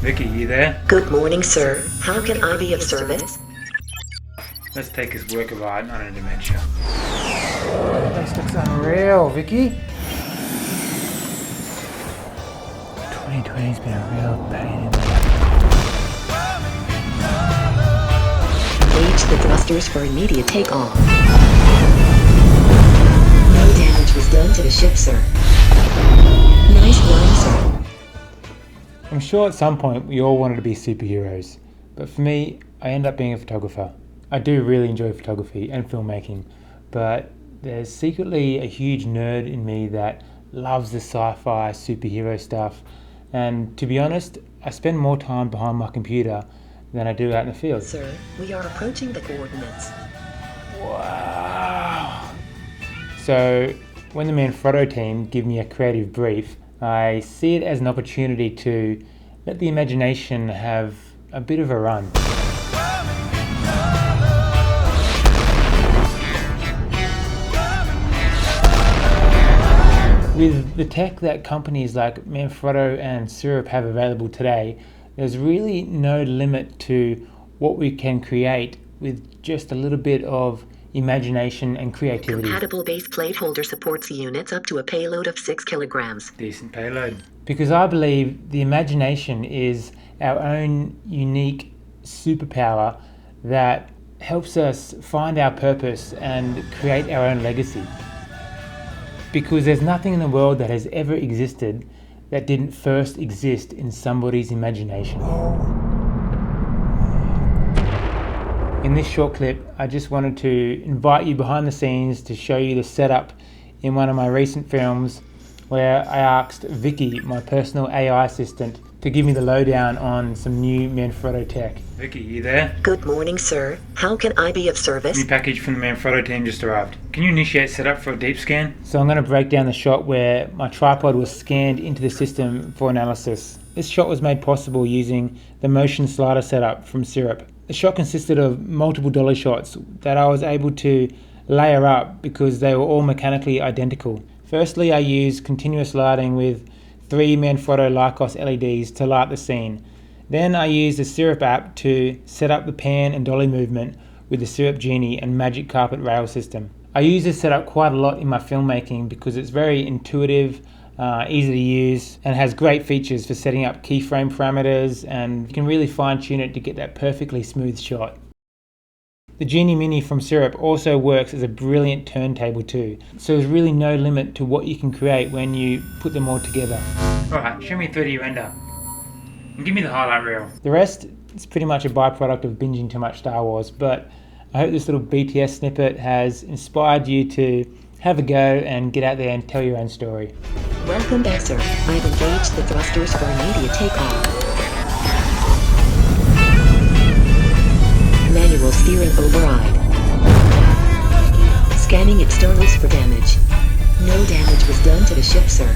Vicky, you there? Good morning, sir. How can I be of service? Let's take his work of art on an adventure. This looks unreal, Vicky. 2020's been a real pain in the neck. Engage the thrusters for immediate takeoff. No damage was done to the ship, sir. Nice run, sir. I'm sure at some point we all wanted to be superheroes, but for me, I end up being a photographer. I do really enjoy photography and filmmaking, but there's secretly a huge nerd in me that loves the sci-fi superhero stuff, and to be honest, I spend more time behind my computer than I do out in the field. Sir, we are approaching the coordinates. Wow! So, when the Manfrotto team give me a creative brief, I see it as an opportunity to let the imagination have a bit of a run. With the tech that companies like Manfrotto and Syrup have available today, there's really no limit to what we can create with just a little bit of imagination and creativity. Compatible base plate holder supports units up to a payload of 6 kilograms. Decent payload. Because I believe the imagination is our own unique superpower that helps us find our purpose and create our own legacy. Because there's nothing in the world that has ever existed that didn't first exist in somebody's imagination. In this short clip, I just wanted to invite you behind the scenes to show you the setup in one of my recent films where I asked Vicky, my personal AI assistant, to give me the lowdown on some new Manfrotto tech. Vicky, you there? Good morning, sir. How can I be of service? New package from the Manfrotto team just arrived. Can you initiate setup for a deep scan? So I'm going to break down the shot where my tripod was scanned into the system for analysis. This shot was made possible using the motion slider setup from Syrup. The shot consisted of multiple dolly shots that I was able to layer up because they were all mechanically identical. Firstly, I used continuous lighting with 3 Manfrotto Lycos LEDs to light the scene. Then I used the Syrup app to set up the pan and dolly movement with the Syrup Genie and Magic Carpet rail system. I use this setup quite a lot in my filmmaking because it's very intuitive, easy to use, and has great features for setting up keyframe parameters, and you can really fine tune it to get that perfectly smooth shot. The Genie Mini from Syrup also works as a brilliant turntable too, so there's really no limit to what you can create when you put them all together. Alright, show me a 3D render. And give me the highlight reel. The rest is pretty much a byproduct of binging too much Star Wars, but I hope this little BTS snippet has inspired you to have a go and get out there and tell your own story. Welcome back, sir. I've engaged the thrusters for immediate takeoff. Manual steering override. Scanning externals for damage. No damage was done to the ship, sir.